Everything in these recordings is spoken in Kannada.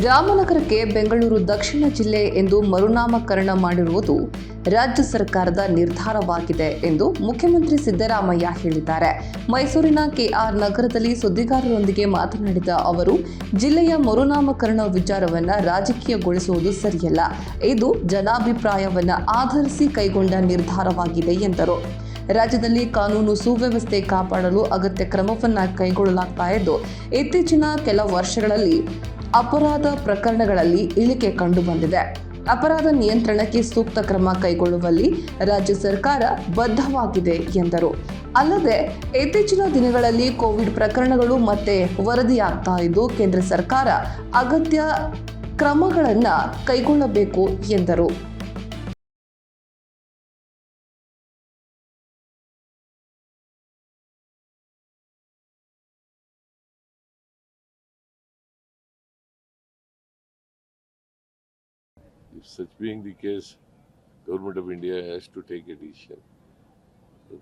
ರಾಮನಗರಕ್ಕೆ ಬೆಂಗಳೂರು ದಕ್ಷಿಣ ಜಿಲ್ಲೆ ಎಂದು ಮರುನಾಮಕರಣ ಮಾಡಿರುವುದು ರಾಜ್ಯ ಸರ್ಕಾರದ ನಿರ್ಧಾರವಾಗಿದೆ ಎಂದು ಮುಖ್ಯಮಂತ್ರಿ ಸಿದ್ದರಾಮಯ್ಯ ಹೇಳಿದ್ದಾರೆ. ಮೈಸೂರಿನ ಕೆಆರ್ ನಗರದಲ್ಲಿ ಸುದ್ದಿಗಾರರೊಂದಿಗೆ ಮಾತನಾಡಿದ ಅವರು, ಜಿಲ್ಲೆಯ ಮರುನಾಮಕರಣ ವಿಚಾರವನ್ನು ರಾಜಕೀಯಗೊಳಿಸುವುದು ಸರಿಯಲ್ಲ. ಇದು ಜನಾಭಿಪ್ರಾಯವನ್ನು ಆಧರಿಸಿ ಕೈಗೊಂಡ ನಿರ್ಧಾರವಾಗಿದೆ ಎಂದರು. ರಾಜ್ಯದಲ್ಲಿ ಕಾನೂನು ಸುವ್ಯವಸ್ಥೆ ಕಾಪಾಡಲು ಅಗತ್ಯ ಕ್ರಮವನ್ನು ಕೈಗೊಳ್ಳಲಾಗ್ತಾ ಇದ್ದು, ಇತ್ತೀಚಿನ ಕೆಲ ವರ್ಷಗಳಲ್ಲಿ ಅಪರಾಧ ಪ್ರಕರಣಗಳಲ್ಲಿ ಇಳಿಕೆ ಕಂಡುಬಂದಿದೆ. ಅಪರಾಧ ನಿಯಂತ್ರಣಕ್ಕೆ ಸೂಕ್ತ ಕ್ರಮ ಕೈಗೊಳ್ಳುವಲ್ಲಿ ರಾಜ್ಯ ಸರ್ಕಾರ ಬದ್ಧವಾಗಿದೆ ಎಂದರು. ಅಲ್ಲದೆ ಇತ್ತೀಚಿನ ದಿನಗಳಲ್ಲಿ ಕೋವಿಡ್ ಪ್ರಕರಣಗಳು ಮತ್ತೆ ವರದಿಯಾಗ್ತಾ ಇದ್ದು, ಕೇಂದ್ರ ಸರ್ಕಾರ ಅಗತ್ಯ ಕ್ರಮಗಳನ್ನು ಕೈಗೊಳ್ಳಬೇಕು ಎಂದರು. If such being the case, Government of India has to take a decision.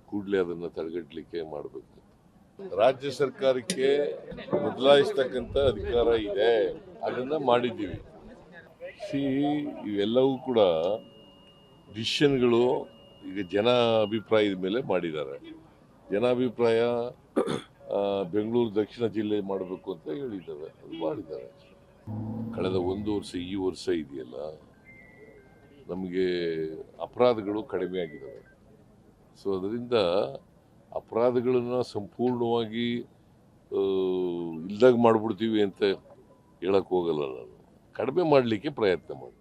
ಕೂಡಲೇ ಅದನ್ನು ತಡೆಗಟ್ಟಲಿಕ್ಕೆ ಮಾಡಬೇಕು. ರಾಜ್ಯ ಸರ್ಕಾರಕ್ಕೆ ಬದಲಾಯಿಸ್ತಕ್ಕಂಥ ಅಧಿಕಾರ ಇದೆ, ಅದನ್ನು ಮಾಡಿದ್ದೀವಿ. ಇವೆಲ್ಲವೂ ಕೂಡ ಡಿಸಿಷನ್ಗಳು ಈಗ ಜನ ಅಭಿಪ್ರಾಯದ ಮೇಲೆ ಮಾಡಿದ್ದಾರೆ. ಜನಾಭಿಪ್ರಾಯ ಬೆಂಗಳೂರು ದಕ್ಷಿಣ ಜಿಲ್ಲೆ ಮಾಡಬೇಕು ಅಂತ ಹೇಳಿದ್ದಾರೆ, ಅದು ಮಾಡಿದ್ದಾರೆ. ಕಳೆದ ಒಂದು ವರ್ಷ ಈ ವರ್ಷ ಇದೆಯಲ್ಲ, ನಮಗೆ ಅಪರಾಧಗಳು ಕಡಿಮೆ ಆಗಿದ್ದಾವೆ. ಸೊ ಅದರಿಂದ ಅಪರಾಧಗಳನ್ನು ಸಂಪೂರ್ಣವಾಗಿ ಇಲ್ದಾಗ ಮಾಡಿಬಿಡ್ತೀವಿ ಅಂತ ಹೇಳಕ್ಕೆ ಹೋಗಲ್ಲ. ನಾನು ಕಡಿಮೆ ಮಾಡಲಿಕ್ಕೆ ಪ್ರಯತ್ನ ಮಾಡಿ.